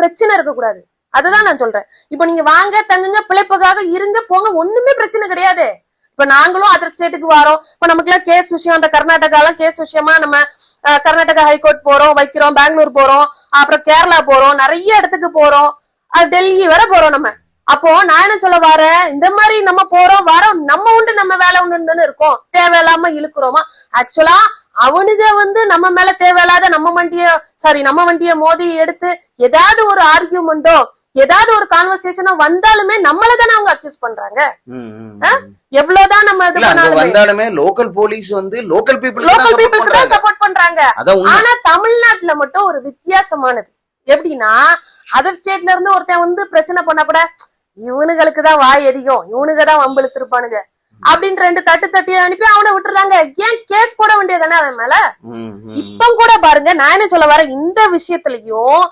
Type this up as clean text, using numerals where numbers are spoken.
பிரச்சனை இருக்கக்கூடாது. அதுதான் நான் சொல்றேன். இப்ப நீங்க வாங்க தங்குங்க பிழைப்புக்காக இருங்க போங்க, ஒண்ணுமே பிரச்சனை கிடையாது. இப்ப நாங்களும் அதர் ஸ்டேட்டுக்கு வரோம். இப்ப நமக்கு எல்லாம் கேஸ் விஷயம், அந்த கர்நாடகா எல்லாம் கேஸ் விஷயமா நம்ம கர்நாடகா ஹைகோர்ட் போறோம், வைக்கிறோம், பெங்களூர் போறோம், அப்புறம் கேரளா போறோம், நிறைய இடத்துக்கு போறோம், டெல்லி வர போறோம் நம்ம. அப்போ நான் என்ன சொல்ல வரேன், இந்த மாதிரி நம்ம போறோம் வரோம், நம்ம உண்டு நம்ம வேலை உண்டுன்னு இருக்கோம், தேவையில்லாம இழுக்கிறோமா? ஆக்சுவலா அவனுங்க நம்ம மேல தேவையில்லாத நம்ம வண்டிய மோதி எடுத்து ஏதாவது ஒரு ஆர்கியூமெண்டோ ஏதாவது ஒரு கான்வர்சேஷனோ வந்தாலுமே நம்மளதானே அவங்க அக்யூஸ் பண்றாங்க. எவ்வளவுதான் நம்ம இது வந்தாலுமே லோக்கல் போலீஸ் லோக்கல் பீப்புளுக்கு தான் சப்போர்ட் பண்றாங்க. ஆனா தமிழ்நாட்டுல மட்டும் ஒரு வித்தியாசமானது எப்படின்னா, அதர் ஸ்டேட்ல இருந்து ஒருத்தன் பிரச்சனை பண்ண கூட இவனுங்களுக்கு தான் வாய் அதிகம், இவனுங்க தான் வம்பிழுத்து இருப்பானுங்க அப்படின்னு 2 தட்டி அனுப்பி அவனை விட்டுறாங்க. ஏன் கேஸ் போட வேண்டியதானே அவன் மேல? இப்ப கூட பாருங்க, நான் என்ன சொல்ல வரேன், இந்த விஷயத்திலயும்